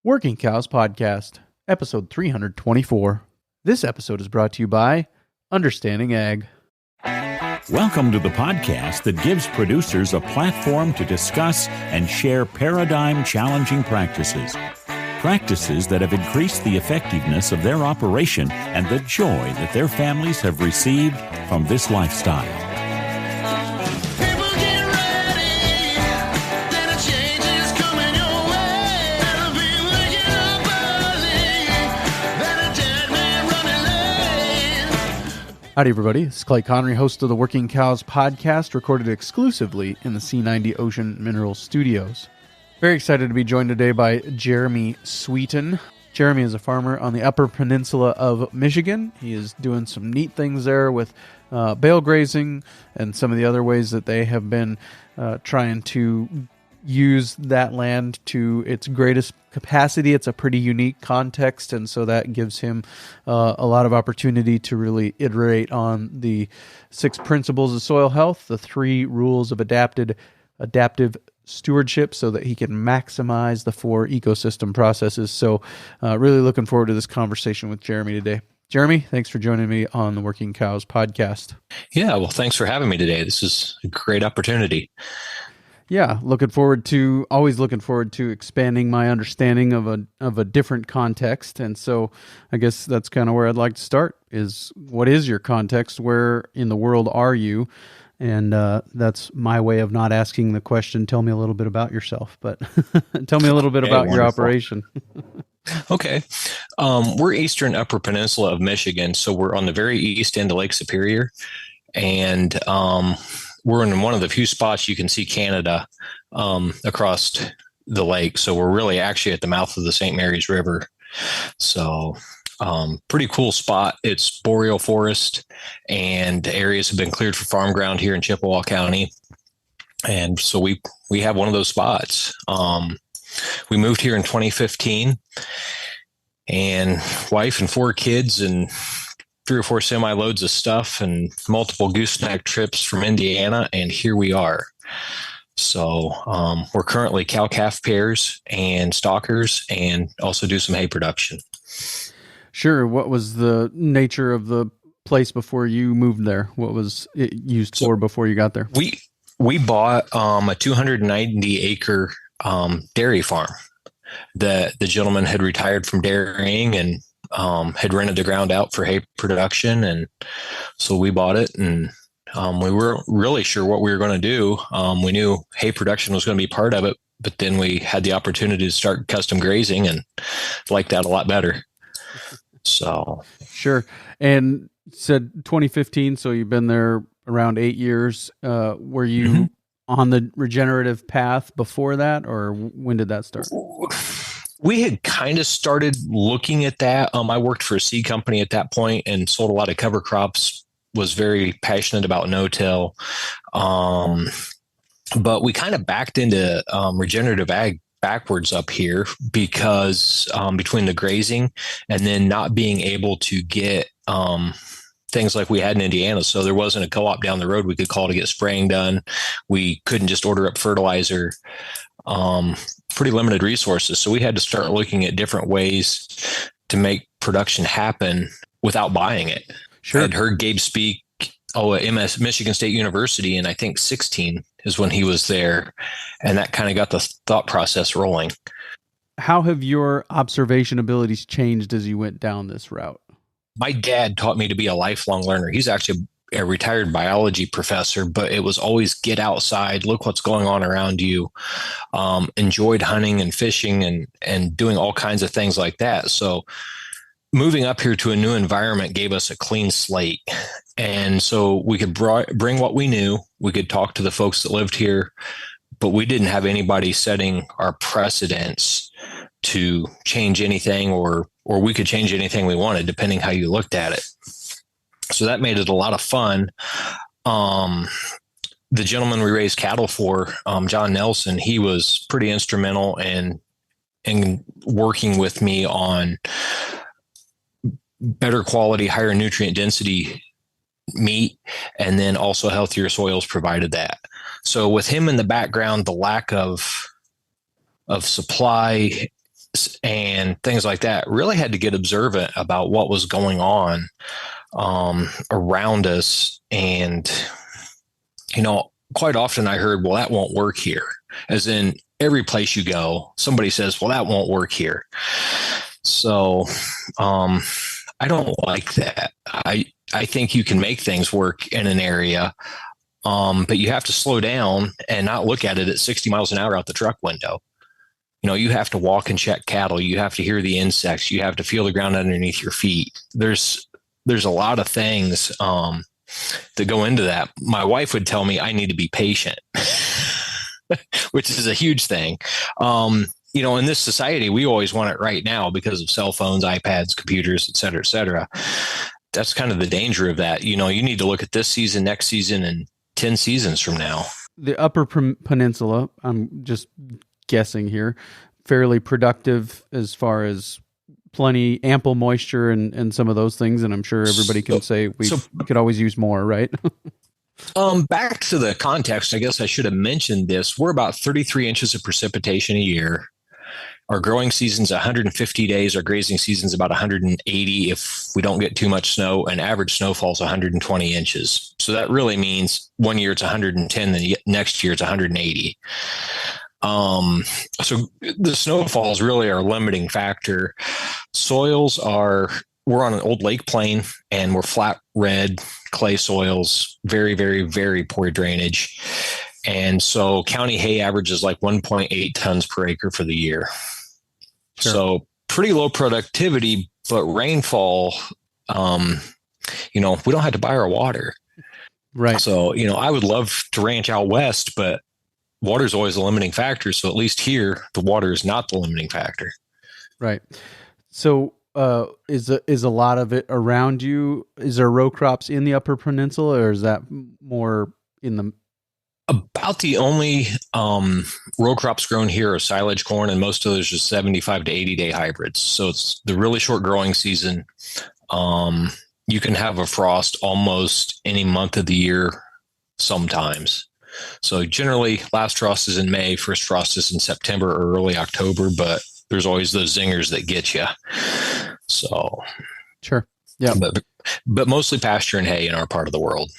Working Cows Podcast, episode 324. This episode is brought to you by Understanding Ag. Welcome to the podcast that gives producers a platform to discuss and share paradigm-challenging practices. Practices that have increased the effectiveness of their operation and the joy that their families have received from this lifestyle. Howdy, everybody. This is Clay Connery, host of the Working Cows Podcast, recorded exclusively in the C90 Ocean Minerals Studios. Very excited to be joined today by Jeremy Sweeten. Jeremy is a farmer on the Upper Peninsula of Michigan. He is doing some neat things there with bale grazing and some of the other ways that they have been trying to use that land to its greatest capacity. It's a pretty unique context, and so that gives him a lot of opportunity to really iterate on the 6 principles of soil health, the 3 rules of adaptive stewardship, so that he can maximize the 4 ecosystem processes. So really looking forward to this conversation with Jeremy today. Jeremy, thanks for joining me on the Working Cows Podcast. Yeah, well, thanks for having me today. This is a great opportunity. Yeah, always looking forward to expanding my understanding of a different context. And so I guess that's kind of where I'd like to start is, what is your context? Where in the world are you? And that's my way of not asking the question, tell me a little bit about yourself, but tell me a little bit about your operation. Okay. We're eastern Upper Peninsula of Michigan, so we're on the very east end of Lake Superior. And we're in one of the few spots you can see Canada across the lake. So we're really actually at the mouth of the St. Mary's River. So pretty cool spot. It's boreal forest, and areas have been cleared for farm ground here in Chippewa County. And so we have one of those spots. We moved here in 2015, and wife and 4 kids and 3 or 4 semi loads of stuff and multiple gooseneck trips from Indiana, and here we are. So we're currently cow-calf pairs and stockers, and also do some hay production. Sure. What was the nature of the place before you moved there? What was it used for before you got there? We bought a 290 acre dairy farm. The gentleman had retired from dairying and had rented the ground out for hay production, and so we bought it, and we weren't really sure what we were going to do. We knew hay production was going to be part of it, but then we had the opportunity to start custom grazing and liked that a lot better. So sure. And said 2015, so you've been there around 8 years. Were you on the regenerative path before that, or when did that start? We had kind of started looking at that. I worked for a seed company at that point and sold a lot of cover crops, was very passionate about no-till. But we kind of backed into regenerative ag backwards up here because between the grazing and then not being able to get things like we had in Indiana. So there wasn't a co-op down the road we could call to get spraying done. We couldn't just order up fertilizer. Pretty limited resources. So we had to start looking at different ways to make production happen without buying it. Sure. I'd heard Gabe speak at Michigan State University, and I think 16 is when he was there. And that kind of got the thought process rolling. How have your observation abilities changed as you went down this route? My dad taught me to be a lifelong learner. He's actually a retired biology professor, but it was always get outside, look what's going on around you. Enjoyed hunting and fishing and doing all kinds of things like that. So moving up here to a new environment gave us a clean slate. And so we could bring what we knew. We could talk to the folks that lived here, but we didn't have anybody setting our precedents to change anything, or we could change anything we wanted, depending how you looked at it. So that made it a lot of fun. The gentleman we raised cattle for, John Nelson, he was pretty instrumental in working with me on better quality, higher nutrient density meat, and then also healthier soils provided that. So with him in the background, the lack of supply and things like that. Really had to get observant about what was going on around us. And, quite often I heard, well, that won't work here. As in every place you go, somebody says, well, that won't work here. So I don't like that. I think you can make things work in an area, but you have to slow down and not look at it at 60 miles an hour out the truck window. You have to walk and check cattle. You have to hear the insects. You have to feel the ground underneath your feet. There's a lot of things that go into that. My wife would tell me I need to be patient, which is a huge thing. In this society, we always want it right now because of cell phones, iPads, computers, et cetera, et cetera. That's kind of the danger of that. You need to look at this season, next season, and 10 seasons from now. The Upper Peninsula, I'm just guessing here, fairly productive as far as ample moisture and some of those things. And I'm sure everybody can say we could always use more, right? Back to the context, I guess I should have mentioned this. We're about 33 inches of precipitation a year. Our growing season's 150 days. Our grazing season's about 180 if we don't get too much snow, and average snowfall's 120 inches. So that really means one year it's 110, then next year it's 180. So the snowfall is really our limiting factor. We're on an old lake plain, and we're flat red clay soils, very, very, very poor drainage. And so county hay averages like 1.8 tons per acre for the year. Sure. So pretty low productivity, but rainfall, we don't have to buy our water. Right. So, I would love to ranch out west, but water is always a limiting factor. So at least here, the water is not the limiting factor. Right. So is a lot of it around you? Is there row crops in the Upper Peninsula, or is that more in the... About the only row crops grown here are silage corn, and most of those are 75 to 80 day hybrids. So it's the really short growing season. You can have a frost almost any month of the year sometimes. So generally last frost is in May, first frost is in September or early October, but there's always those zingers that get you. So sure. Yeah. But mostly pasture and hay in our part of the world.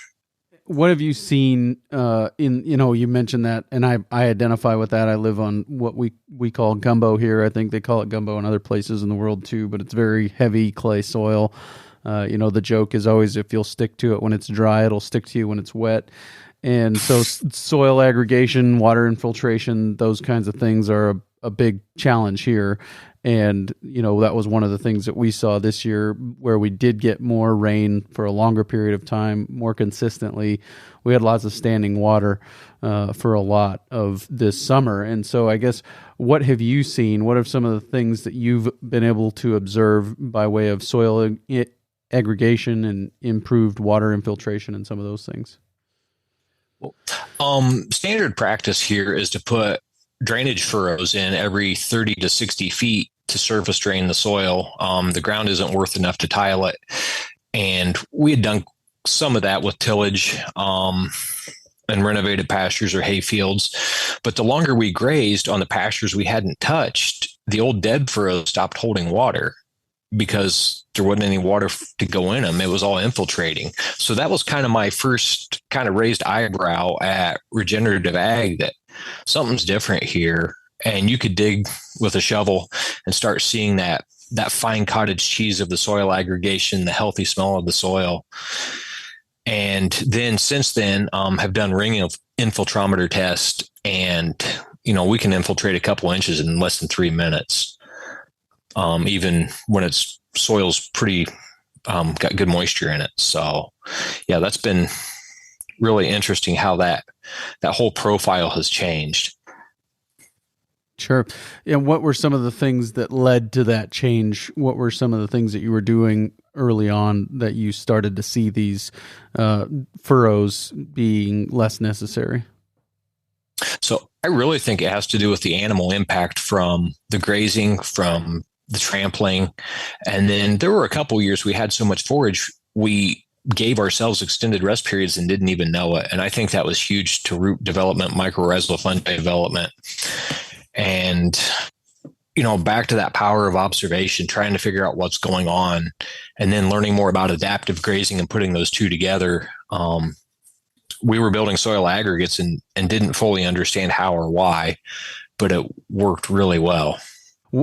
What have you seen you mentioned that, and I identify with that. I live on what we call gumbo here. I think they call it gumbo in other places in the world too, but it's very heavy clay soil. The joke is always, if you'll stick to it when it's dry, it'll stick to you when it's wet. And so soil aggregation, water infiltration, those kinds of things are a big challenge here. And, that was one of the things that we saw this year, where we did get more rain for a longer period of time, more consistently. We had lots of standing water for a lot of this summer. And so I guess, what have you seen? What are some of the things that you've been able to observe by way of soil aggregation and improved water infiltration and some of those things? Standard practice here is to put drainage furrows in every 30 to 60 feet to surface drain the soil. The ground isn't worth enough to tile it. And we had done some of that with tillage and renovated pastures or hay fields. But the longer we grazed on the pastures we hadn't touched, the old dead furrows stopped holding water because there wasn't any water to go in them. It was all infiltrating. So that was kind of my first kind of raised eyebrow at regenerative ag, that something's different here. And you could dig with a shovel and start seeing that fine cottage cheese of the soil aggregation, the healthy smell of the soil. And then since then, have done ring infiltrometer test, and, we can infiltrate a couple inches in less than 3 minutes. Even when it's soil's pretty, got good moisture in it. So yeah, that's been really interesting how that whole profile has changed. Sure. And what were some of the things that led to that change? What were some of the things that you were doing early on that you started to see these furrows being less necessary? So I really think it has to do with the animal impact from the grazing, from the trampling. And then there were a couple years we had so much forage, we gave ourselves extended rest periods and didn't even know it. And I think that was huge to root development, mycorrhizal fungi development. And, back to that power of observation, trying to figure out what's going on, and then learning more about adaptive grazing and putting those two together. We were building soil aggregates and didn't fully understand how or why, but it worked really well.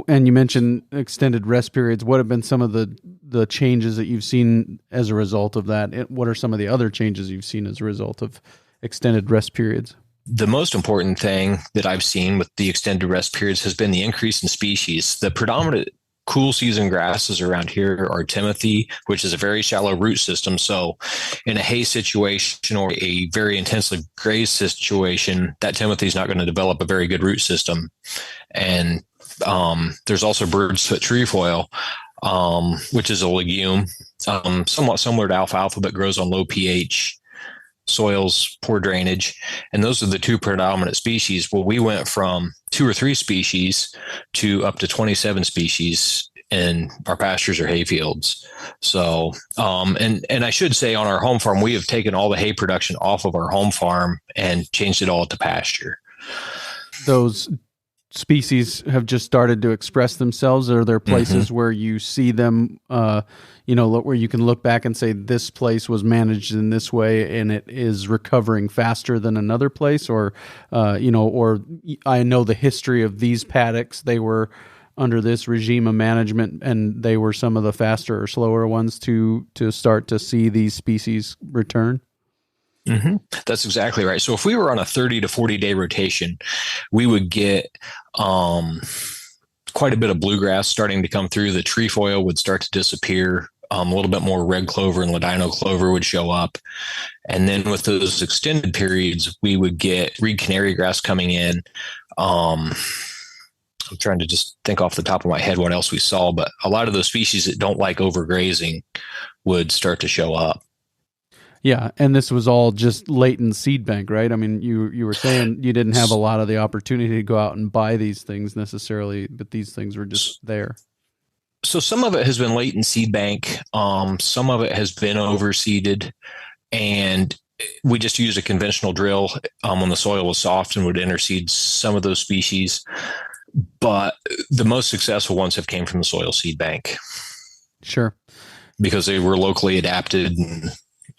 And you mentioned extended rest periods. What have been some of the changes that you've seen as a result of that? What are some of the other changes you've seen as a result of extended rest periods? The most important thing that I've seen with the extended rest periods has been the increase in species. The predominant cool season grasses around here are Timothy, which is a very shallow root system. So in a hay situation or a very intensely grazed situation, that Timothy is not going to develop a very good root system. And there's also bird's foot trefoil, which is a legume, somewhat similar to alfalfa, but grows on low pH soils, poor drainage. And those are the two predominant species. Well, we went from 2 or 3 species to up to 27 species in our pastures or hay fields. So, and I should say on our home farm, we have taken all the hay production off of our home farm and changed it all to pasture. Those species have just started to express themselves? Are there places where you see them, where you can look back and say this place was managed in this way and it is recovering faster than another place? Or I know the history of these paddocks. They were under this regime of management and they were some of the faster or slower ones to start to see these species return. Mm-hmm. That's exactly right. So if we were on a 30 to 40 day rotation, we would get quite a bit of bluegrass starting to come through. The trefoil would start to disappear. A little bit more red clover and ladino clover would show up. And then with those extended periods, we would get reed canary grass coming in. I'm trying to just think off the top of my head what else we saw, but a lot of those species that don't like overgrazing would start to show up. Yeah, and this was all just latent seed bank, right? I mean, you were saying you didn't have a lot of the opportunity to go out and buy these things necessarily, but these things were just there. So some of it has been latent seed bank. Some of it has been overseeded, and we just used a conventional drill when the soil was soft and would interseed some of those species. But the most successful ones have came from the soil seed bank. Sure. Because they were locally adapted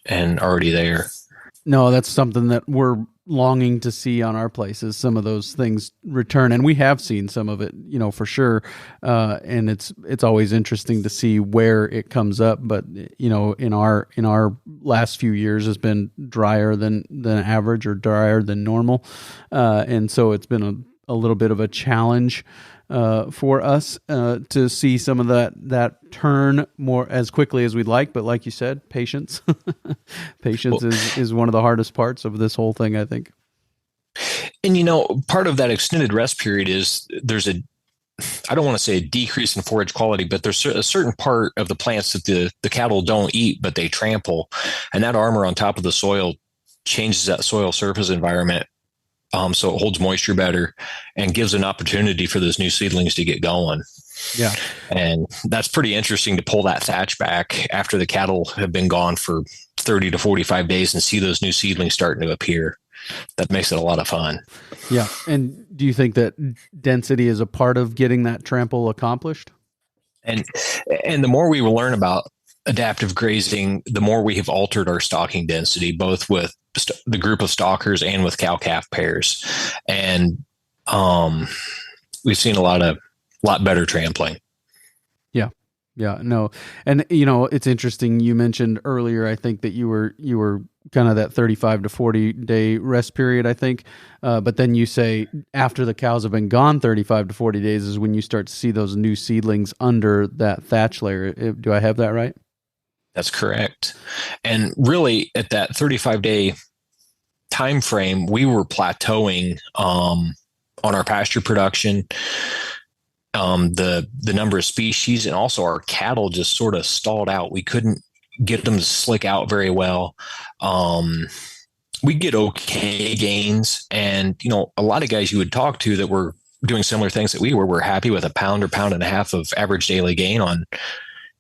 and already there. No, that's something that we're longing to see on our places. Some of those things return, and we have seen some of it, for sure. And it's always interesting to see where it comes up. But in our last few years has been drier than average or drier than normal, and so it's been a little bit of a challenge for us to see some of that turn more as quickly as we'd like. But like you said, patience. Patience is one of the hardest parts of this whole thing, I think. And, part of that extended rest period is there's I don't want to say a decrease in forage quality, but there's a certain part of the plants that the cattle don't eat, but they trample. And that armor on top of the soil changes that soil surface environment. So it holds moisture better and gives an opportunity for those new seedlings to get going. Yeah. And that's pretty interesting to pull that thatch back after the cattle have been gone for 30 to 45 days and see those new seedlings starting to appear. That makes it a lot of fun. Yeah. And do you think that density is a part of getting that trample accomplished? And the more we will learn about adaptive grazing, the more we have altered our stocking density, both with the group of stockers and with cow-calf pairs. And we've seen a lot better trampling. Yeah. Yeah, no. And, it's interesting. You mentioned earlier, I think that you were kind of that 35 to 40 day rest period, I think. But then you say after the cows have been gone 35 to 40 days is when you start to see those new seedlings under that thatch layer. Do I have that right? That's correct. And really at that 35-day time frame, we were plateauing on our pasture production, the number of species, and also our cattle just sort of stalled out. We couldn't get them to slick out very well. We get okay gains, and a lot of guys you would talk to that were doing similar things that we were happy with a pound or pound and a half of average daily gain on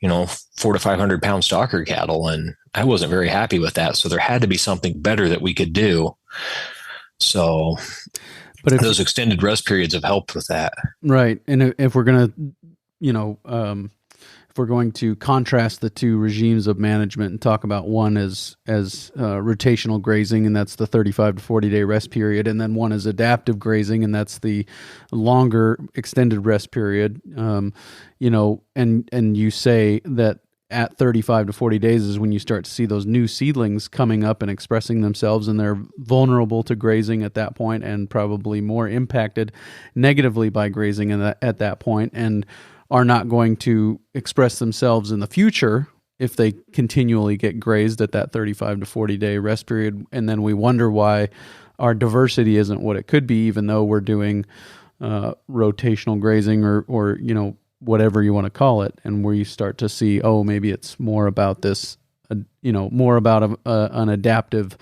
400 to 500 pound stocker cattle. And I wasn't very happy with that. So there had to be something better that we could do. So, But those extended rest periods have helped with that. Right. And if we're going to, if we're going to contrast the two regimes of management and talk about one as rotational grazing, and that's the 35 to 40 day rest period, and then one is adaptive grazing, and that's the longer extended rest period, and you say that at 35 to 40 days is when you start to see those new seedlings coming up and expressing themselves, and they're vulnerable to grazing at that point and probably more impacted negatively by grazing at that point, and are not going to express themselves in the future if they continually get grazed at that 35 to 40 day rest period. And then we wonder why our diversity isn't what it could be, even though we're doing rotational grazing or whatever you want to call it, and where you start to see, maybe it's more about this, more about an adaptive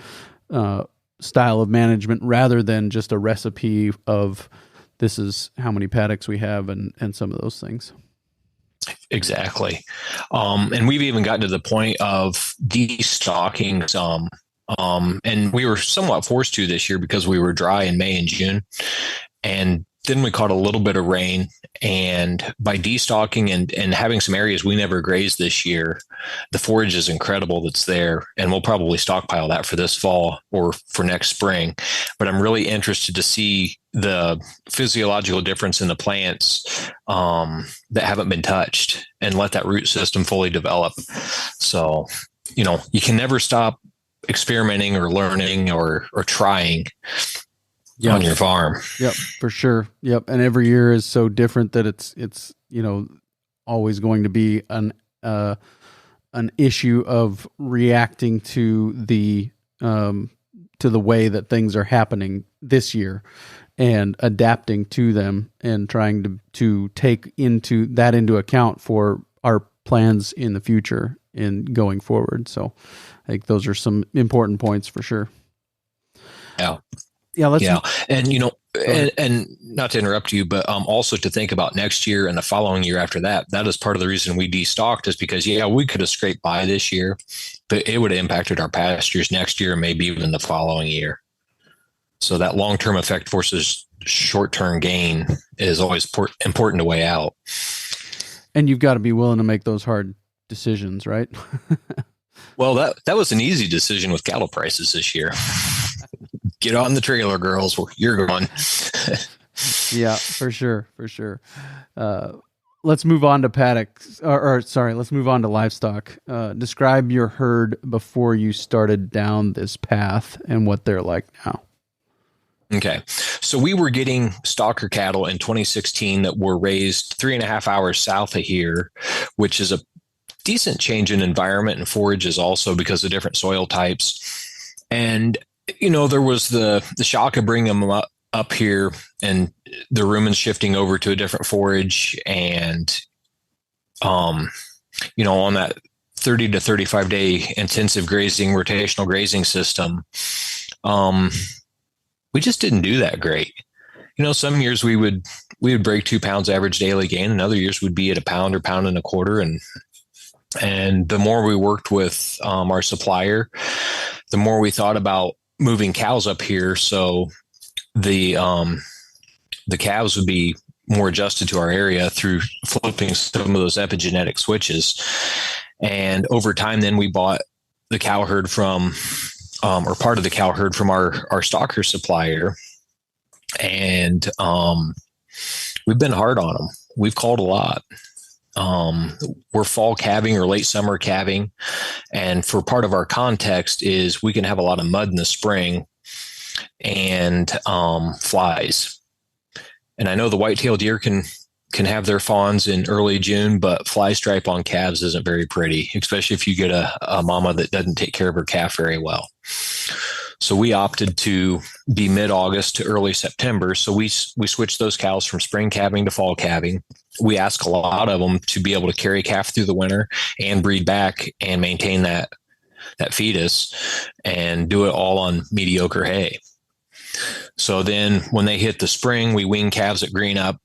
style of management rather than just a recipe of this is how many paddocks we have and some of those things. Exactly. And we've even gotten to the point of destocking some. And we were somewhat forced to this year because we were dry in May and June. And then we caught a little bit of rain, and by destocking and having some areas we never grazed this year, the forage is incredible that's there, and we'll probably stockpile that for this fall or for next spring. But I'm really interested to see the physiological difference in the plants that haven't been touched and let that root system fully develop. So, you can never stop experimenting or learning or trying. On your farm. Yep, for sure. Yep. And every year is so different that it's always going to be an issue of reacting to the way that things are happening this year and adapting to them and trying to take into account for our plans in the future and going forward. So I think those are some important points for sure. Yeah. Yeah. And, and not to interrupt you, but also to think about next year and the following year after that. That is part of the reason we destocked, is because, we could have scraped by this year, but it would have impacted our pastures next year, maybe even the following year. So that long-term effect versus short-term gain is always important to weigh out. And you've got to be willing to make those hard decisions, right? Well, that was an easy decision with cattle prices this year. Get on the trailer, girls. You're going. Yeah, for sure. Let's move on to paddocks. Let's move on to livestock. Describe your herd before you started down this path and what they're like now. Okay. So we were getting stocker cattle in 2016 that were raised 3.5 hours south of here, which is a decent change in environment and forages also because of different soil types. And there was the shock of bringing them up here and the rumens shifting over to a different forage. And, on that 30 to 35 day intensive grazing, rotational grazing system, we just didn't do that great. Some years we would break 2 pounds average daily gain, and other years would be at a pound or pound and a quarter. And the more we worked with our supplier, the more we thought about moving cows up here, so the calves would be more adjusted to our area through flipping some of those epigenetic switches. And over time, then we bought the cow herd from, or part of the cow herd from our stocker supplier, and we've been hard on them. We've called a lot. We're fall calving or late summer calving. And for part of our context is we can have a lot of mud in the spring and flies. And I know the white-tailed deer can have their fawns in early June, but fly stripe on calves isn't very pretty, especially if you get a mama that doesn't take care of her calf very well. So we opted to be mid-August to early September. So we switched those cows from spring calving to fall calving. We ask a lot of them to be able to carry calf through the winter and breed back and maintain that fetus and do it all on mediocre hay. So then when they hit the spring, we wean calves at green up,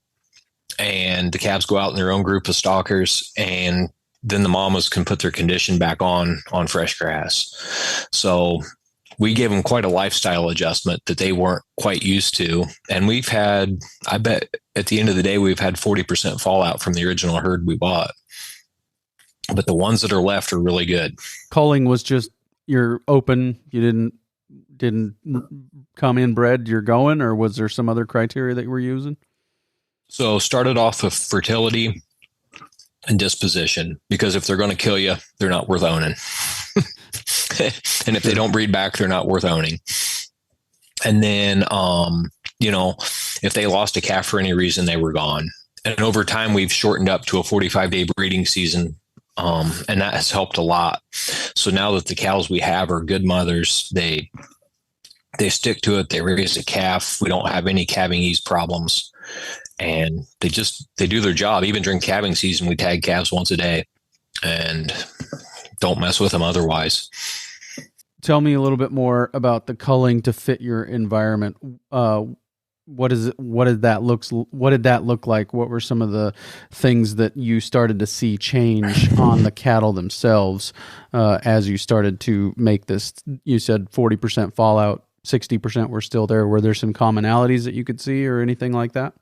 and the calves go out in their own group of stalkers, and then the mamas can put their condition back on fresh grass. So we gave them quite a lifestyle adjustment that they weren't quite used to. And we've had, I bet at the end of the day, we've had 40% fallout from the original herd we bought. But the ones that are left are really good. Culling was just, you're open, you didn't come inbred, you're going, or was there some other criteria that you were using? So started off with fertility and disposition, because if they're going to kill you, they're not worth owning. And if they don't breed back, they're not worth owning. And then, if they lost a calf for any reason, they were gone. And over time, we've shortened up to a 45-day breeding season. And that has helped a lot. So now that the cows we have are good mothers, they stick to it. They raise a calf. We don't have any calving ease problems. And they do their job. Even during calving season, we tag calves once a day and don't mess with them otherwise. Tell me a little bit more about the culling to fit your environment. What did that look like? What were some of the things that you started to see change on the cattle themselves as you started to make this? You said 40% fallout, 60% were still there. Were there some commonalities that you could see or anything like that?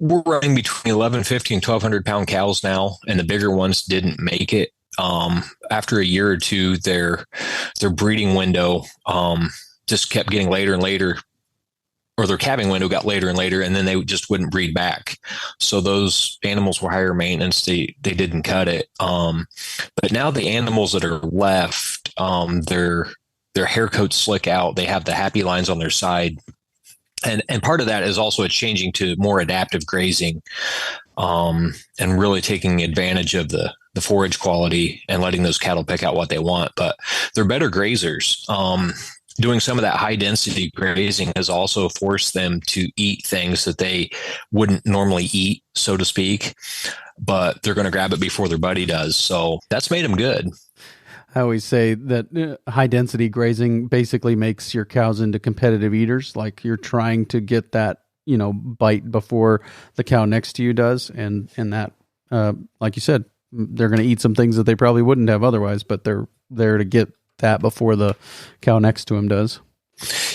We're running between 1,150 and 1,200 pound cows now, and the bigger ones didn't make it. After a year or two, their breeding window just kept getting later and later, or their calving window got later and later, and then they just wouldn't breed back. So those animals were higher maintenance. They didn't cut it. But now the animals that are left, their hair coats slick out. They have the happy lines on their side. And part of that is also changing to more adaptive grazing, and really taking advantage of the forage quality and letting those cattle pick out what they want. But they're better grazers. Doing some of that high density grazing has also forced them to eat things that they wouldn't normally eat, so to speak, but they're going to grab it before their buddy does. So that's made them good. I always say that high density grazing basically makes your cows into competitive eaters. Like you're trying to get that, bite before the cow next to you does. And that, like you said, they're going to eat some things that they probably wouldn't have otherwise, but they're there to get that before the cow next to him does.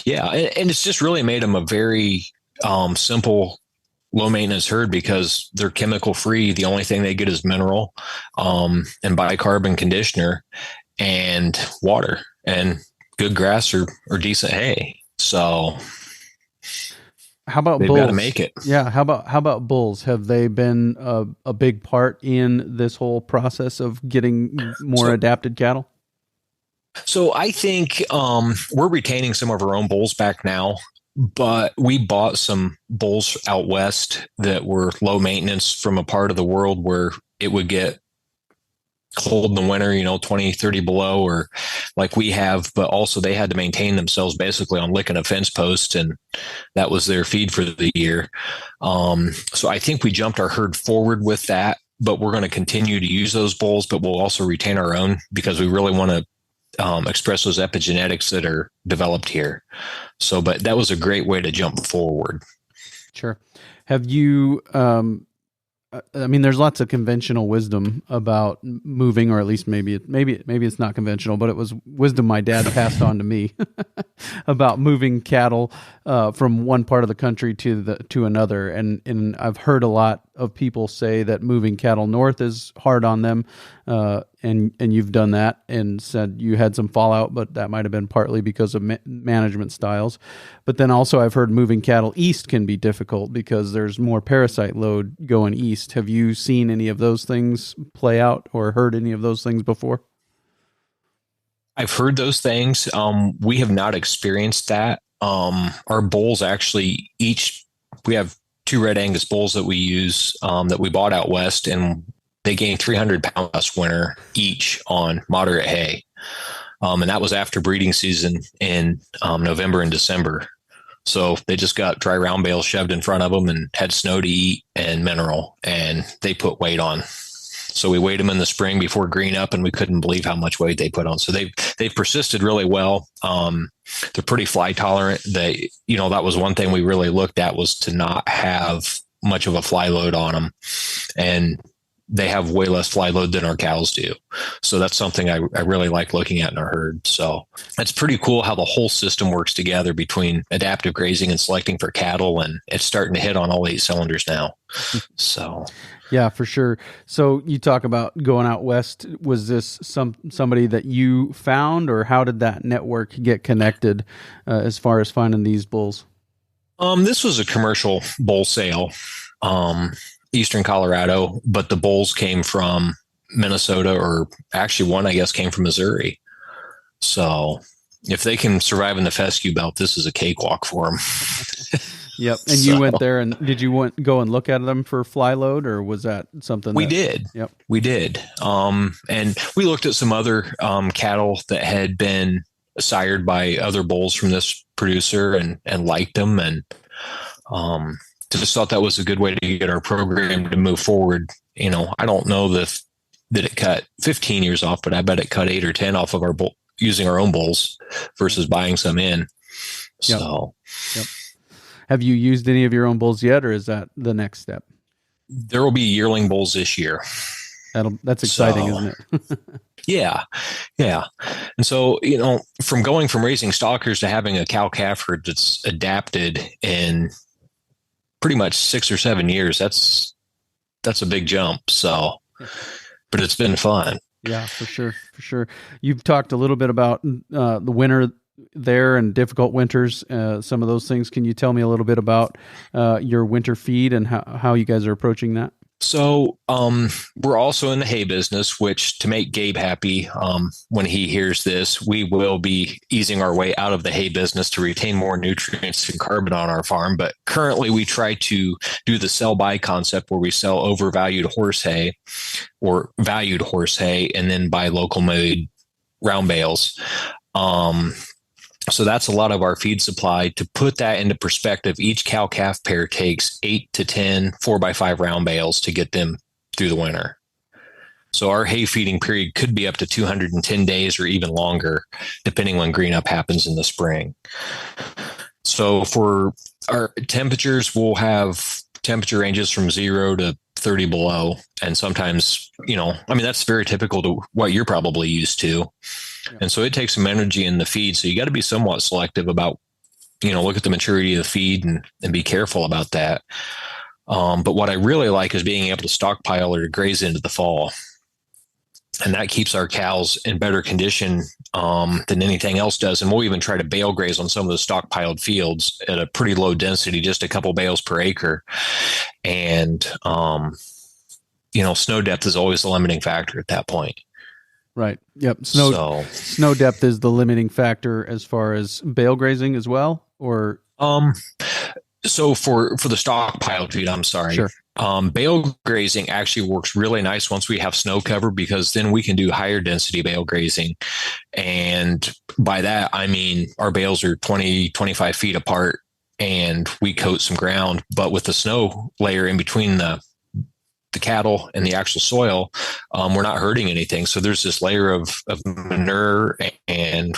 Yeah. And it's just really made them a very simple, low maintenance herd because they're chemical free. The only thing they get is mineral and bicarb and conditioner and water and good grass or decent hay. So how about they've bulls? got to make it. Yeah. How about bulls? Have they been a big part in this whole process of getting more adapted cattle? So I think we're retaining some of our own bulls back now, but we bought some bulls out west that were low maintenance from a part of the world where it would get cold in the winter, 20, 30 below, or like we have, but also they had to maintain themselves basically on licking a fence post, and that was their feed for the year. So I think we jumped our herd forward with that, but we're going to continue to use those bulls, but we'll also retain our own because we really want to express those epigenetics that are developed here. So, but that was a great way to jump forward. Sure. Have you, there's lots of conventional wisdom about moving, or at least maybe it's not conventional, but it was wisdom my dad passed on to me about moving cattle from one part of the country to another. And I've heard a lot of people say that moving cattle north is hard on them. And you've done that and said you had some fallout, but that might have been partly because of management styles. But then also I've heard moving cattle east can be difficult because there's more parasite load going east. Have you seen any of those things play out or heard any of those things before? I've heard those things. We have not experienced that. Our bulls actually we have 2 Red Angus bulls that we use that we bought out west, and they gained 300 pounds last winter each on moderate hay. And that was after breeding season in November and December. So they just got dry round bale shoved in front of them and had snow to eat and mineral, and they put weight on. So we weighed them in the spring before green up, and we couldn't believe how much weight they put on. So they've persisted really well. They're pretty fly tolerant. That was one thing we really looked at, was to not have much of a fly load on them. And they have way less fly load than our cows do. So that's something I really like looking at in our herd. So it's pretty cool how the whole system works together between adaptive grazing and selecting for cattle. And it's starting to hit on all 8 cylinders now. So yeah, for sure. So you talk about going out west. Was this somebody that you found, or how did that network get connected as far as finding these bulls? This was a commercial bull sale, Eastern Colorado, but the bulls came from Minnesota, or actually one, I guess, came from Missouri. So if they can survive in the fescue belt, this is a cakewalk for them. Yep. And you went there, and did you go and look at them for fly load, or was that something we did? Yep. We did. And we looked at some other cattle that had been sired by other bulls from this producer and liked them, and just thought that was a good way to get our program to move forward. You know, I don't know that it cut 15 years off, but I bet it cut 8 or 10 off of our bull using our own bulls versus buying some in. Yep. So, yep. Have you used any of your own bulls yet, or is that the next step? There will be yearling bulls this year. That's exciting, isn't it? Yeah. And so, you know, from going from raising stockers to having a cow calf herd that's adapted in pretty much 6 or 7 years, that's a big jump. So, but it's been fun. Yeah, for sure. You've talked a little bit about the winter there and difficult winters, some of those things. Can you tell me a little bit about your winter feed and how you guys are approaching that? So we're also in the hay business, which, to make Gabe happy, when he hears this, we will be easing our way out of the hay business to retain more nutrients and carbon on our farm. But currently we try to do the sell-buy concept, where we sell overvalued horse hay or valued horse hay and then buy local made round bales. So that's a lot of our feed supply. To put that into perspective, each cow-calf pair takes 8 to 10 4x5 round bales to get them through the winter. So our hay feeding period could be up to 210 days or even longer, depending when green up happens in the spring. So for our temperatures, we'll have temperature ranges from 0 to 30 below. And sometimes, you know, I mean, that's very typical to what you're probably used to. And so it takes some energy in the feed. So you got to be somewhat selective about, you know, look at the maturity of the feed and be careful about that. But what I really like is being able to stockpile or to graze into the fall. And that keeps our cows in better condition than anything else does. And we'll even try to bale graze on some of the stockpiled fields at a pretty low density, just a couple bales per acre. And, you know, snow depth is always the limiting factor at that point. Right. Yep. Snow depth is the limiting factor as far as bale grazing as well, or so for the stockpiled feed, I'm sorry. Sure. Bale grazing actually works really nice once we have snow cover, because then we can do higher density bale grazing. And by that, I mean, our bales are 20, 25 feet apart and we coat some ground, but with the snow layer in between the cattle and the actual soil, we're not hurting anything. So there's this layer of manure and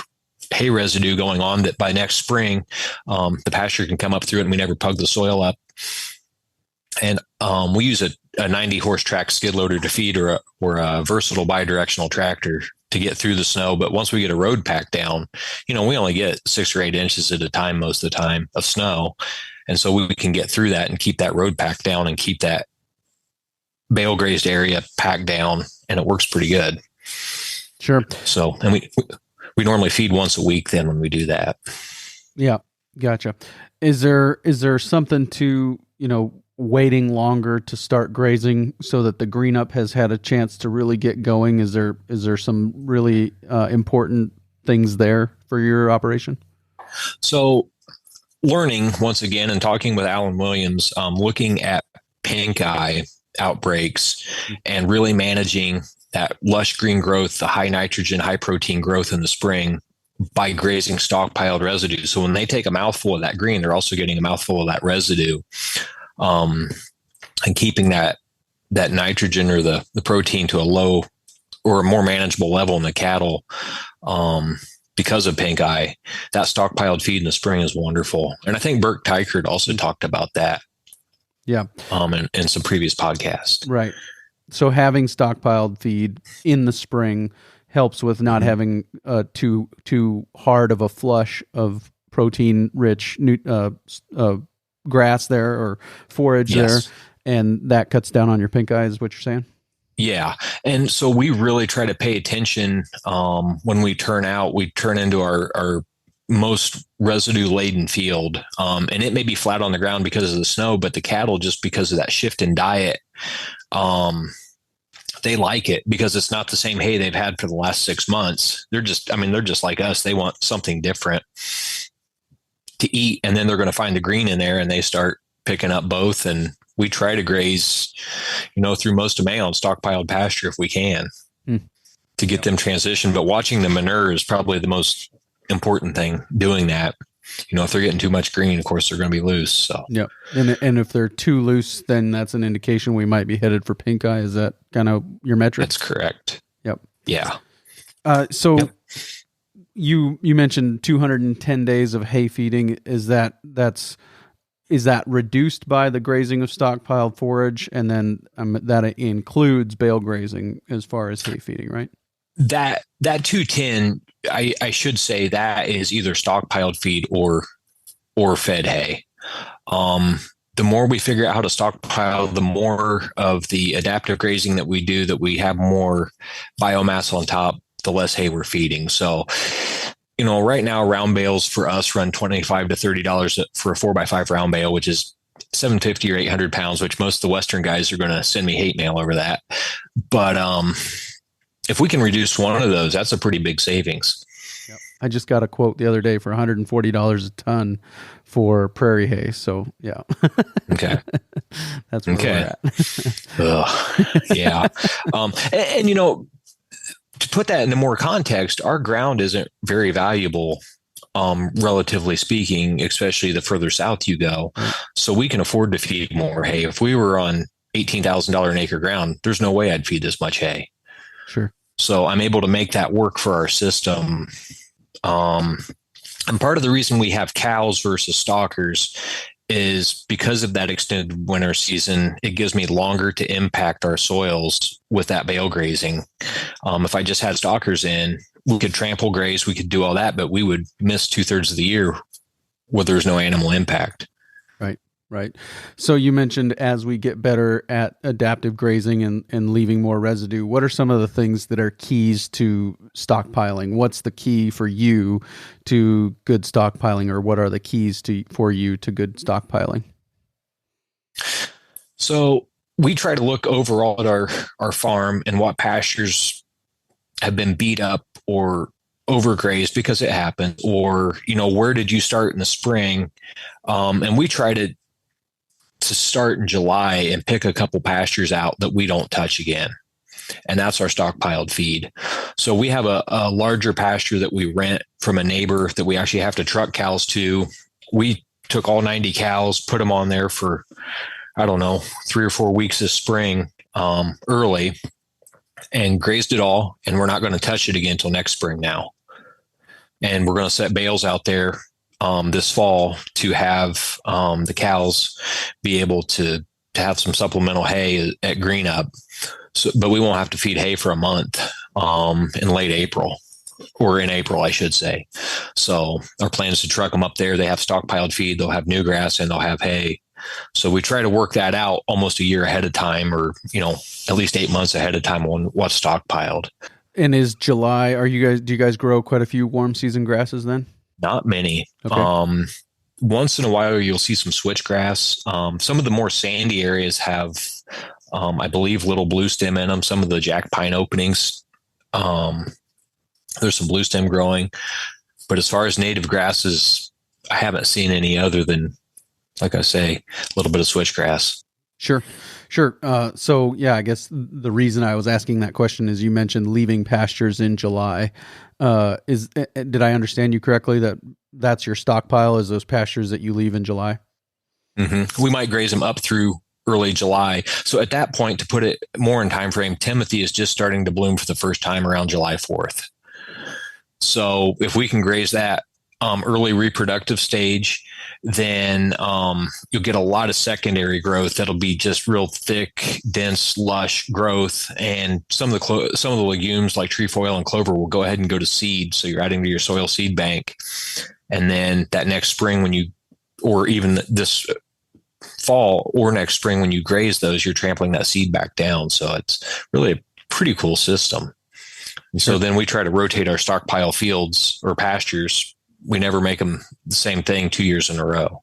hay residue going on that by next spring, the pasture can come up through it and we never pug the soil up. And we use a 90 horse track skid loader to feed, or a versatile bidirectional tractor to get through the snow. But once we get a road pack down, you know, we only get 6 or 8 inches at a time most of the time of snow. And so we can get through that and keep that road pack down and keep that bale grazed area packed down, and it works pretty good. Sure. So, and we normally feed once a week then when we do that. Yeah. Gotcha. Is there something to, you know, waiting longer to start grazing so that the green up has had a chance to really get going? Is there some really important things there for your operation? So learning once again and talking with Alan Williams, looking at pink eye outbreaks and really managing that lush green growth, the high nitrogen, high protein growth in the spring by grazing stockpiled residue. So when they take a mouthful of that green, they're also getting a mouthful of that residue, and keeping that nitrogen or the protein to a low or a more manageable level in the cattle. Because of pink eye, that stockpiled feed in the spring is wonderful. And I think Burke Tykert also talked about that. Yeah. In some previous podcasts. Right. So having stockpiled feed in the spring helps with not having too hard of a flush of protein rich grass there or forage there, and that cuts down on your pink eye, is what you're saying? Yeah. And so we really try to pay attention when we turn into our most residue laden field. And it may be flat on the ground because of the snow, but the cattle, just because of that shift in diet, they like it because it's not the same hay they've had for the last 6 months. They're just like us. They want something different to eat. And then they're going to find the green in there and they start picking up both. And we try to graze, through most of May on stockpiled pasture if we can to get them transitioned. But watching the manure is probably the most important thing doing that. If they're getting too much green, of course, they're going to be loose. So, yeah. And if they're too loose, then that's an indication we might be headed for pink eye. Is that kind of your metric? That's correct. Yep. Yeah. So you mentioned 210 days of hay feeding. Is that reduced by the grazing of stockpiled forage? And then that includes bale grazing as far as hay feeding, right? That 210, I should say that is either stockpiled feed or fed hay. The more we figure out how to stockpile, the more of the adaptive grazing that we do, that we have more biomass on top, the less hay we're feeding. So, right now round bales for us run $25 to $30 for a 4x5 round bale, which is 750 or 800 pounds, which most of the Western guys are going to send me hate mail over that. But, if we can reduce one of those, that's a pretty big savings. Yep. I just got a quote the other day for $140 a ton for prairie hay. So yeah. Okay. That's where we're at. Yeah. And to put that into more context, our ground isn't very valuable, relatively speaking, especially the further south you go. So we can afford to feed more hay. If we were on $18,000 an acre ground, there's no way I'd feed this much hay. Sure. So I'm able to make that work for our system. And part of the reason we have cows versus stockers is because of that extended winter season. It gives me longer to impact our soils with that bale grazing. If I just had stockers in, we could trample graze, we could do all that, but we would miss 2/3 of the year where there's no animal impact. Right. So you mentioned as we get better at adaptive grazing and leaving more residue, what are some of the things that are keys to stockpiling? What's the key for you to good stockpiling, or what are the keys for you to good stockpiling? So we try to look overall at our farm and what pastures have been beat up or overgrazed, because it happens, or, where did you start in the spring? And we try to start in July and pick a couple pastures out that we don't touch again. And that's our stockpiled feed. So we have a larger pasture that we rent from a neighbor that we actually have to truck cows to. We took all 90 cows, put them on there for, 3 or 4 weeks this spring, early, and grazed it all. And we're not going to touch it again until next spring now. And we're going to set bales out there this fall to have the cows be able to have some supplemental hay at green up. So, but we won't have to feed hay for a month in late April, or in April, I should say. So our plan is to truck them up there. They have stockpiled feed. They'll have new grass and they'll have hay. So we try to work that out almost a year ahead of time, or, at least 8 months ahead of time on what's stockpiled. And is July, do you guys grow quite a few warm season grasses then? Not many. Okay. Once in a while, you'll see some switchgrass. Some of the more sandy areas have, I believe, little blue stem in them. Some of the jack pine openings, there's some blue stem growing. But as far as native grasses, I haven't seen any other than, like I say, a little bit of switchgrass. Sure. So yeah, I guess the reason I was asking that question is you mentioned leaving pastures in July. Did I understand you correctly that that's your stockpile, is those pastures that you leave in July? Mm-hmm. We might graze them up through early July. So at that point, to put it more in time frame, Timothy is just starting to bloom for the first time around July 4th. So if we can graze that early reproductive stage, then you'll get a lot of secondary growth that'll be just real thick, dense, lush growth. And some of the legumes like trefoil and clover will go ahead and go to seed. So you're adding to your soil seed bank. And then that next spring or even this fall or next spring when you graze those, you're trampling that seed back down. So it's really a pretty cool system. And so then we try to rotate our stockpile fields or pastures. We never make them the same thing 2 years in a row.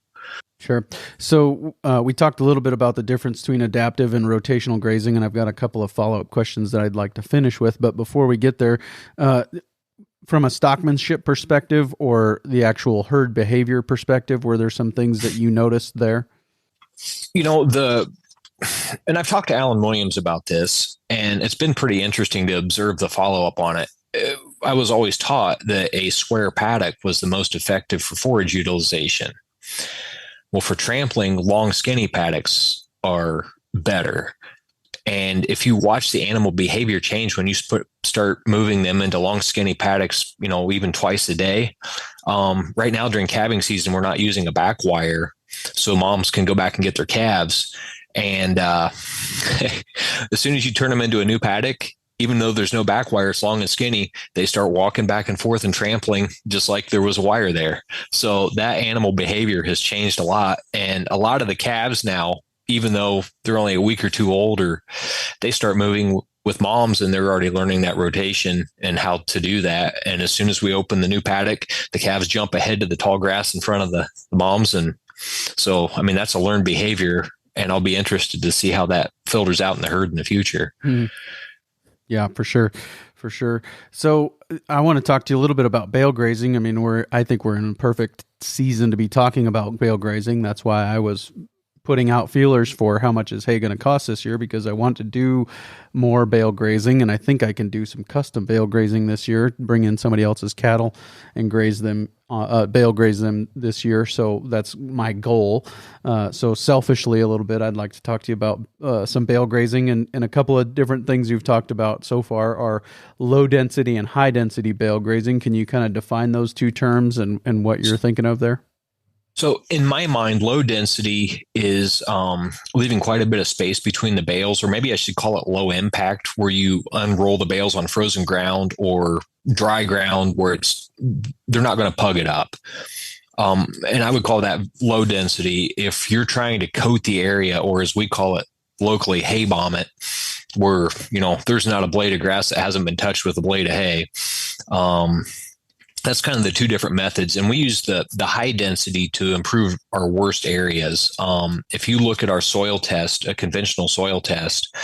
Sure. So we talked a little bit about the difference between adaptive and rotational grazing, and I've got a couple of follow-up questions that I'd like to finish with. But before we get there, from a stockmanship perspective or the actual herd behavior perspective, were there some things that you noticed there? And I've talked to Alan Williams about this, and it's been pretty interesting to observe the follow-up on it. I was always taught that a square paddock was the most effective for forage utilization. Well, for trampling, long, skinny paddocks are better. And if you watch the animal behavior change when you start moving them into long, skinny paddocks, even twice a day. Right now during calving season, we're not using a back wire, so moms can go back and get their calves. And as soon as you turn them into a new paddock, even though there's no back wire, it's long and skinny, they start walking back and forth and trampling just like there was a wire there. So that animal behavior has changed a lot. And a lot of the calves now, even though they're only a week or two older, they start moving with moms and they're already learning that rotation and how to do that. And as soon as we open the new paddock, the calves jump ahead to the tall grass in front of the moms. And so, that's a learned behavior, and I'll be interested to see how that filters out in the herd in the future. Mm. Yeah, for sure. For sure. So I want to talk to you a little bit about bale grazing. I think we're in a perfect season to be talking about bale grazing. That's why I was putting out feelers for how much is hay going to cost this year, because I want to do more bale grazing, and I think I can do some custom bale grazing this year, bring in somebody else's cattle and graze them, bale graze them this year. So that's my goal. So selfishly a little bit, I'd like to talk to you about some bale grazing, and a couple of different things you've talked about so far are low density and high density bale grazing. Can you kind of define those two terms and what you're thinking of there? So in my mind, low density is leaving quite a bit of space between the bales, or maybe I should call it low impact, where you unroll the bales on frozen ground or dry ground where they're not going to pug it up. And I would call that low density. If you're trying to coat the area, or as we call it locally, hay bomb it, where, there's not a blade of grass that hasn't been touched with a blade of hay. That's kind of the two different methods. And we use the high density to improve our worst areas. If you look at our soil test, a conventional soil test,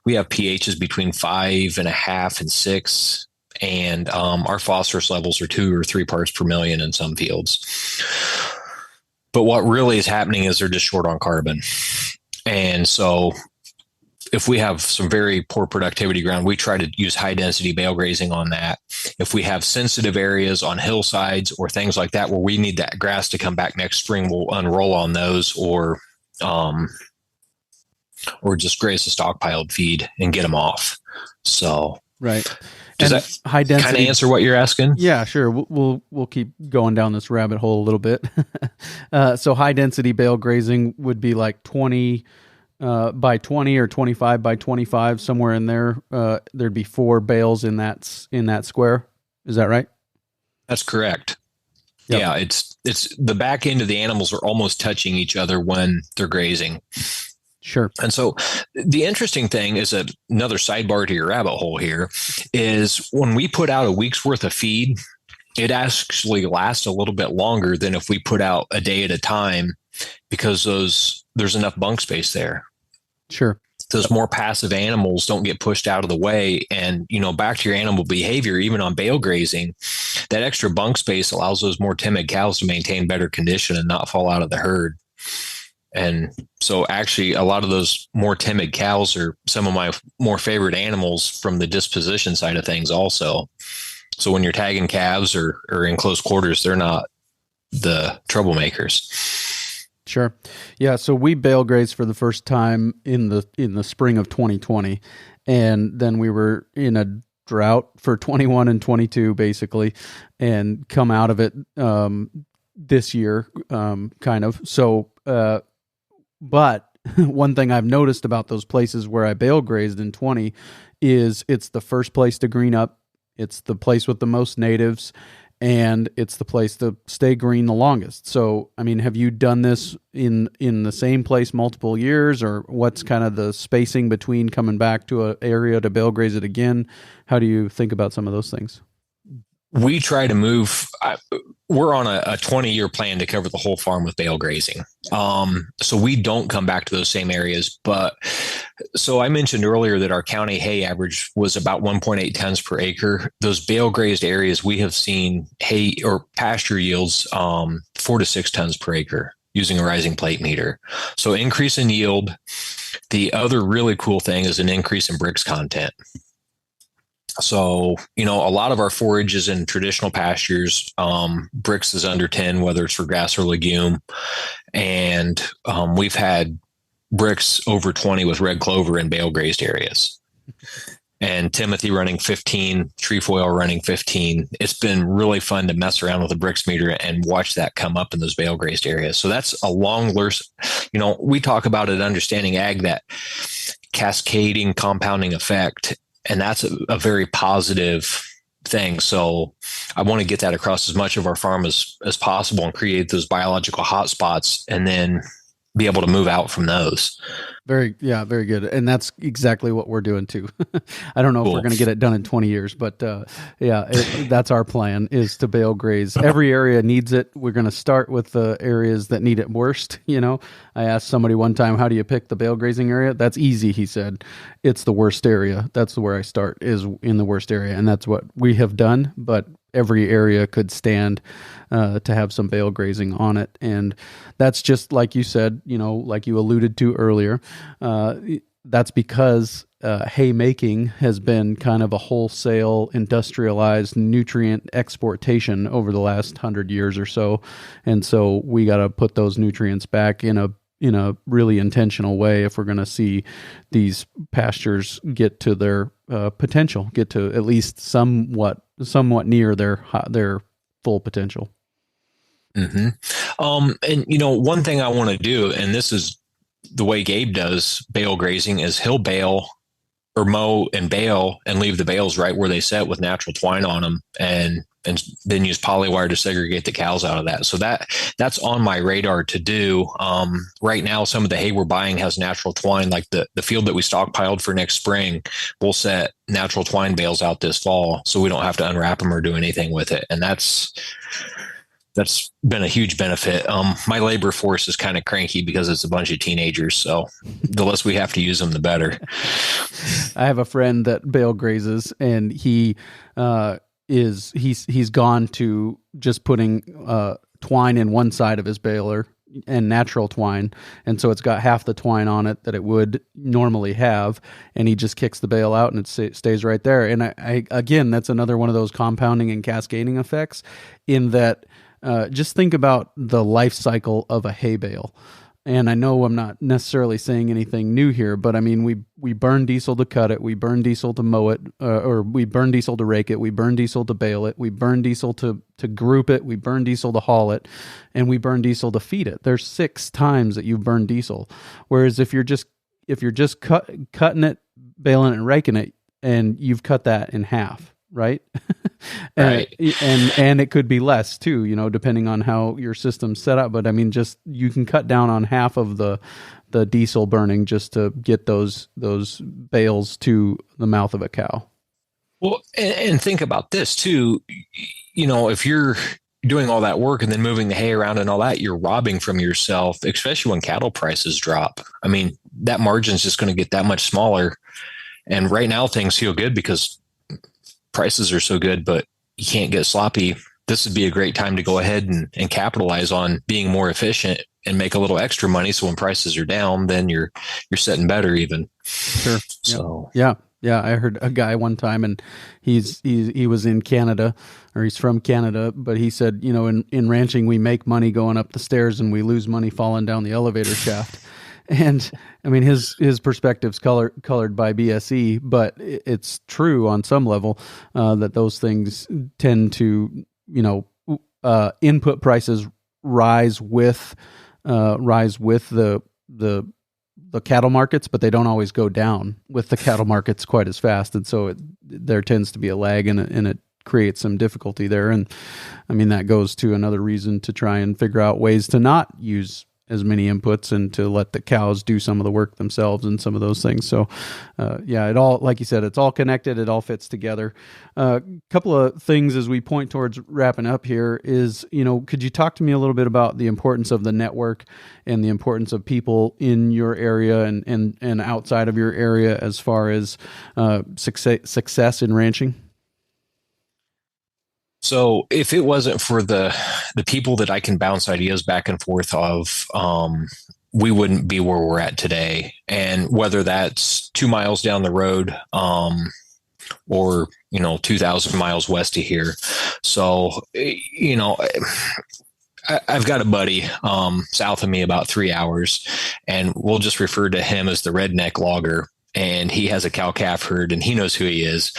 we have pHs between 5.5 and 6. And our phosphorus levels are 2 or 3 parts per million in some fields. But what really is happening is they're just short on carbon. And so if we have some very poor productivity ground, we try to use high density bale grazing on that. If we have sensitive areas on hillsides or things like that where we need that grass to come back next spring, we'll unroll on those, or just graze the stockpiled feed and get them off. So right. Does that high density kind of answer what you're asking? Yeah, sure. We'll keep going down this rabbit hole a little bit. So high density bale grazing would be like 20 by 20 or 25 by 25, somewhere in there. There'd be 4 bales in that square. Is that right? That's correct. Yep. Yeah, it's the back end of the animals are almost touching each other when they're grazing. Sure. And so the interesting thing is another sidebar to your rabbit hole here is when we put out a week's worth of feed, it actually lasts a little bit longer than if we put out a day at a time, because there's enough bunk space there. Sure. Those more passive animals don't get pushed out of the way. And, back to your animal behavior, even on bale grazing, that extra bunk space allows those more timid cows to maintain better condition and not fall out of the herd. And so actually a lot of those more timid cows are some of my more favorite animals from the disposition side of things also. So when you're tagging calves or in close quarters, they're not the troublemakers. Sure. Yeah. So we bale grazed for the first time in the spring of 2020. And then we were in a drought for 21 and 22 basically, and come out of it this year, kind of. So, but one thing I've noticed about those places where I bale grazed in 20 is it's the first place to green up. It's the place with the most natives, and it's the place to stay green the longest. So, I mean, have you done this in the same place multiple years, or what's kind of the spacing between coming back to an area to bale graze it again? How do you think about some of those things? We try to move. We're on a 20-year plan to cover the whole farm with bale grazing. So we don't come back to those same areas. But so I mentioned earlier that our county hay average was about 1.8 tons per acre. Those bale grazed areas, we have seen hay or pasture yields 4 to 6 tons per acre using a rising plate meter. So increase in yield. The other really cool thing is an increase in bricks content. So, a lot of our forage is in traditional pastures. Bricks is under 10, whether it's for grass or legume. And we've had bricks over 20 with red clover in bale grazed areas. And Timothy running 15, trefoil running 15. It's been really fun to mess around with the bricks meter and watch that come up in those bale grazed areas. So that's a long list. We talk about it, understanding ag, that cascading compounding effect. And that's a very positive thing. So I want to get that across as much of our farm as possible and create those biological hotspots, and then be able to move out from those. Very good. And that's exactly what we're doing too. I don't know if we're going to get it done in 20 years, but that's our plan, is to bale graze. Every area needs it. We're going to start with the areas that need it worst. I asked somebody one time, how do you pick the bale grazing area? That's easy, he said. It's the worst area. That's where I start, is in the worst area. And that's what we have done. But every area could stand to have some bale grazing on it. And that's just like you said, like you alluded to earlier, that's because haymaking has been kind of a wholesale industrialized nutrient exportation over the last 100 years or so. And so we got to put those nutrients back in a really intentional way if we're going to see these pastures get to their potential, get to at least somewhat near their full potential. Mm-hmm. And one thing I want to do, and this is the way Gabe does bale grazing, is he'll bale or mow and bale and leave the bales right where they set with natural twine on them, and then use polywire to segregate the cows out of that. So that's on my radar to do. Right now, some of the hay we're buying has natural twine, like the field that we stockpiled for next spring. We'll set natural twine bales out this fall, so we don't have to unwrap them or do anything with it. And that's been a huge benefit. My labor force is kind of cranky because it's a bunch of teenagers. So the less we have to use them, the better. I have a friend that bale grazes, and he's gone to just putting twine in one side of his baler and natural twine, and so it's got half the twine on it that it would normally have, and he just kicks the bale out and it stays right there. And I again, that's another one of those compounding and cascading effects, in that just think about the life cycle of a hay bale. And I know I'm not necessarily saying anything new here, but I mean, we burn diesel to cut it, we burn diesel to mow it, or we burn diesel to rake it, we burn diesel to bale it, we burn diesel to group it, we burn diesel to haul it, and we burn diesel to feed it. There's 6 times that you burn diesel. Whereas if you're just cutting it, baling it, and raking it, and you've cut that in half, right? Right. And it could be less too, depending on how your system's set up. But I mean, just you can cut down on half of the diesel burning just to get those bales to the mouth of a cow. Well, and think about this too. If you're doing all that work and then moving the hay around and all that, you're robbing from yourself, especially when cattle prices drop. I mean, that margin's just going to get that much smaller. And right now things feel good because prices are so good, but you can't get sloppy. This would be a great time to go ahead and capitalize on being more efficient and make a little extra money. So when prices are down, then you're setting better even. Sure. So yeah. I heard a guy one time, and he was in Canada, or he's from Canada, but he said, in ranching, we make money going up the stairs and we lose money falling down the elevator shaft. And I mean, his perspective's colored by BSE, but it's true on some level that those things tend to, input prices rise with the cattle markets, but they don't always go down with the cattle markets quite as fast. And so there tends to be a lag, and it creates some difficulty there. And I mean, that goes to another reason to try and figure out ways to not use as many inputs and to let the cows do some of the work themselves and some of those things. So, it all, like you said, it's all connected. It all fits together. A couple of things as we point towards wrapping up here is, could you talk to me a little bit about the importance of the network and the importance of people in your area and outside of your area as far as success in ranching? So if it wasn't for the people that I can bounce ideas back and forth of, we wouldn't be where we're at today. And whether that's 2 miles down the road, or 2,000 miles west of here. So, I've got a buddy south of me about 3 hours, and we'll just refer to him as the redneck logger. And he has a cow-calf herd, and he knows who he is.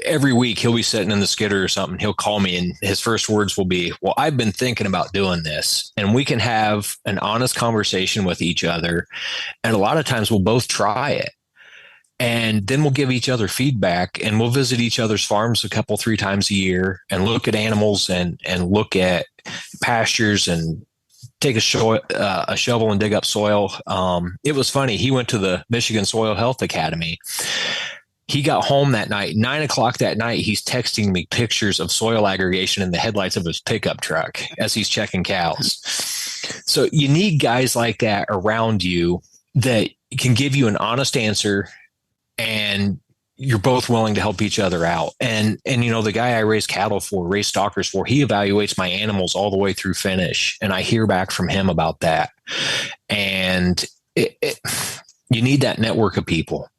Every week he'll be sitting in the skidder or something. He'll call me, and his first words will be, well, I've been thinking about doing this. And we can have an honest conversation with each other. And a lot of times we'll both try it. And then we'll give each other feedback, and we'll visit each other's farms a couple, 3 times a year and look at animals and look at pastures and take a shovel and dig up soil. It was funny. He went to the Michigan Soil Health Academy. He got home that night, 9:00 that night. He's texting me pictures of soil aggregation in the headlights of his pickup truck as he's checking cows. So you need guys like that around you that can give you an honest answer, and you're both willing to help each other out. And the guy I raise stockers for, he evaluates my animals all the way through finish. And I hear back from him about that. And you need that network of people.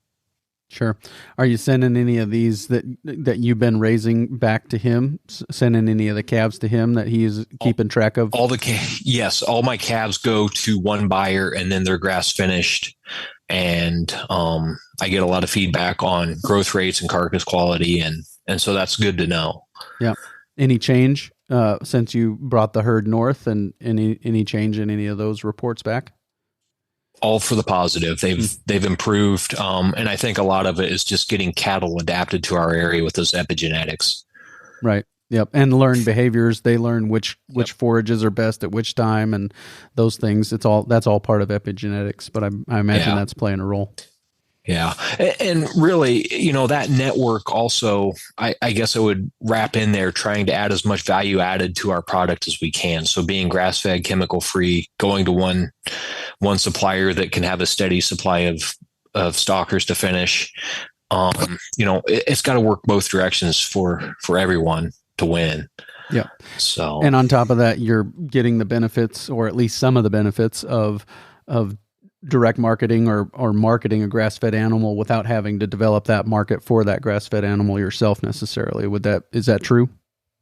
Sure. Are you sending any of these that you've been raising back to him, sending any of the calves to him that he is keeping track of? Yes. All my calves go to one buyer, and then they're grass finished. And I get a lot of feedback on growth rates and carcass quality. And so that's good to know. Yeah. Any change since you brought the herd north, and any change in any of those reports back? All for the positive. They've improved. And I think a lot of it is just getting cattle adapted to our area with those epigenetics. Right. Yep. And learn behaviors. They learn which forages are best at which time, and those things. That's all part of epigenetics, but I imagine that's playing a role. Yeah. And really, that network also, I guess I would wrap in there trying to add as much value added to our product as we can. So being grass-fed, chemical-free, going to one supplier that can have a steady supply of stockers to finish. It's got to work both directions for everyone to win. Yeah. So, and on top of that, you're getting the benefits, or at least some of the benefits of direct marketing or marketing a grass-fed animal without having to develop that market for that grass-fed animal yourself necessarily. Is that true?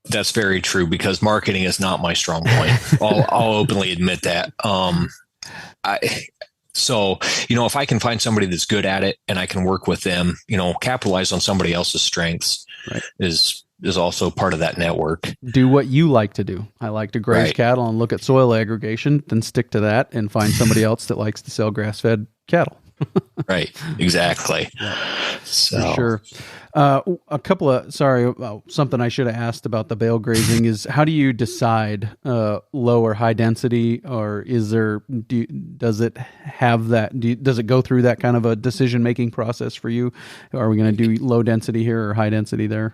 That's very true, because marketing is not my strong point. I'll openly admit that. So, if I can find somebody that's good at it and I can work with them, capitalize on somebody else's strengths, right, is also part of that network. Do what you like to do. I like to graze cattle and look at soil aggregation, then stick to that and find somebody else that likes to sell grass-fed cattle. Right. Exactly. Yeah. So. For sure. Something I should have asked about the bale grazing is, how do you decide low or high density, or does it have that? Does it go through that kind of a decision-making process for you? Are we going to do low density here or high density there?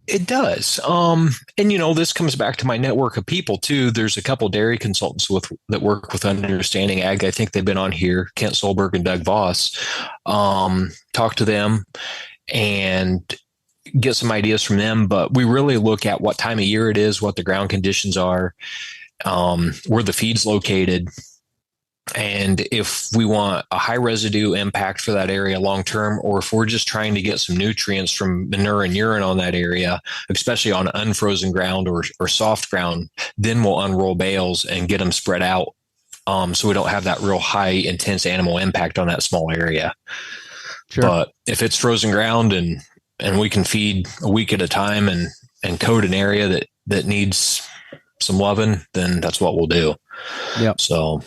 It does. And this comes back to my network of people too. There's a couple dairy consultants that work with Understanding Ag. I think they've been on here, Kent Solberg and Doug Voss. Talk to them and get some ideas from them. But we really look at what time of year it is, what the ground conditions are, where the feed's located. And if we want a high residue impact for that area long-term, or if we're just trying to get some nutrients from manure and urine on that area, especially on unfrozen ground or soft ground, then we'll unroll bales and get them spread out So we don't have that real high, intense animal impact on that small area. Sure. But if it's frozen ground and we can feed a week at a time and coat an area that needs some loving, then that's what we'll do. Yeah. So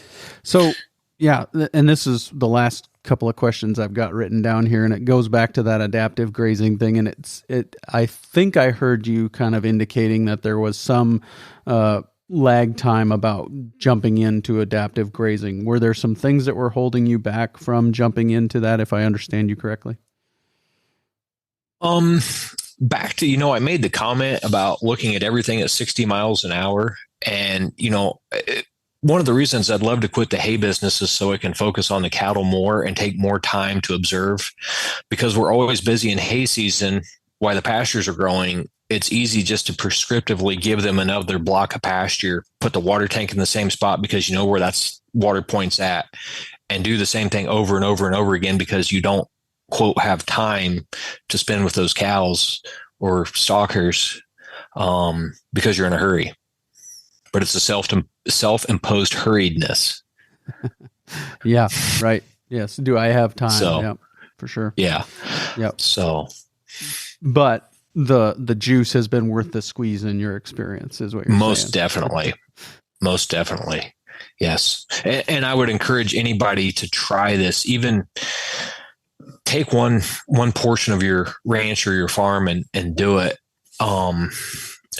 yeah. And this is the last couple of questions I've got written down here, and it goes back to that adaptive grazing thing. And I think I heard you kind of indicating that there was some, lag time about jumping into adaptive grazing. Were there some things that were holding you back from jumping into that, if I understand you correctly? Back to, I made the comment about looking at everything at 60 miles an hour. And, one of the reasons I'd love to quit the hay business is so I can focus on the cattle more and take more time to observe, because we're always busy in hay season while the pastures are growing. It's easy just to prescriptively give them another block of pasture, put the water tank in the same spot because you know where that's water point's at, and do the same thing over and over and over again because you don't, quote, have time to spend with those cows or stockers because you're in a hurry. But it's a self-imposed hurriedness. Yeah, right. Yes. Do I have time? So, yeah, for sure. Yeah. Yep. So, but the juice has been worth the squeeze in your experience, is what you're saying. Most definitely. Yes. And I would encourage anybody to try this. Even take one portion of your ranch or your farm and do it. And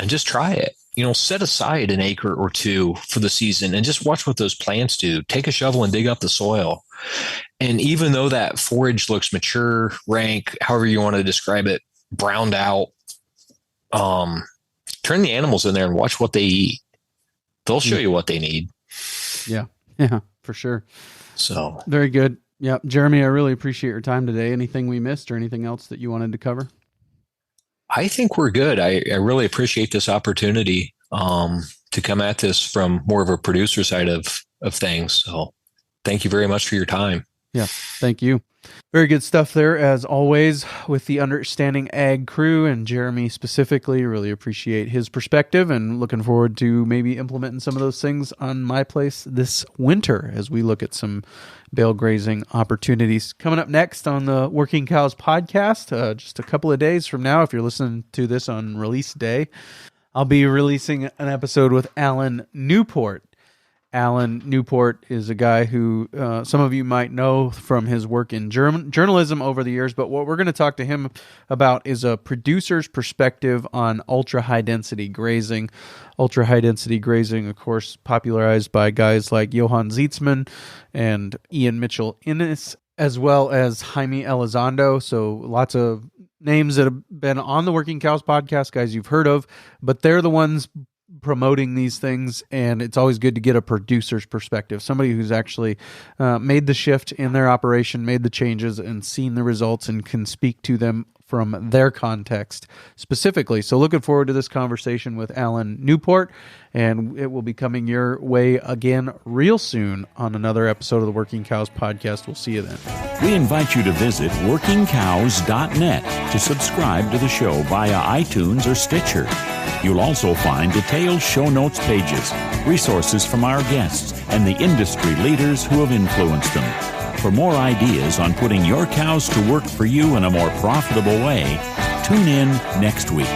just try it. Set aside an acre or two for the season and just watch what those plants do. Take a shovel and dig up the soil. And even though that forage looks mature, rank, however you want to describe it, browned out, turn the animals in there and watch what they eat. They'll show you what they need. Yeah, for sure. So very good. Yeah. Jeremy, I really appreciate your time today. Anything we missed or anything else that you wanted to cover? I think we're good. I really appreciate this opportunity to come at this from more of a producer side of things. So thank you very much for your time. Yeah, thank you. Very good stuff there, as always, with the Understanding Ag crew, and Jeremy specifically. Really appreciate his perspective and looking forward to maybe implementing some of those things on my place this winter as we look at some bale grazing opportunities. Coming up next on the Working Cows podcast, just a couple of days from now, if you're listening to this on release day, I'll be releasing an episode with Alan Newport. Alan Newport is a guy who some of you might know from his work in journalism over the years, but what we're going to talk to him about is a producer's perspective on ultra-high density grazing. Ultra-high density grazing, of course, popularized by guys like Johann Zeitzman and Ian Mitchell Innes, as well as Jaime Elizondo. So lots of names that have been on the Working Cows podcast, guys you've heard of, but they're the ones promoting these things, and it's always good to get a producer's perspective, somebody who's actually made the shift in their operation, made the changes, and seen the results and can speak to them from their context specifically. So looking forward to this conversation with Alan Newport, and it will be coming your way again real soon on another episode of the Working Cows podcast. We'll see you then. We invite you to visit workingcows.net to subscribe to the show via iTunes or Stitcher. You'll also find detailed show notes pages, resources from our guests, and the industry leaders who have influenced them. For more ideas on putting your cows to work for you in a more profitable way, tune in next week.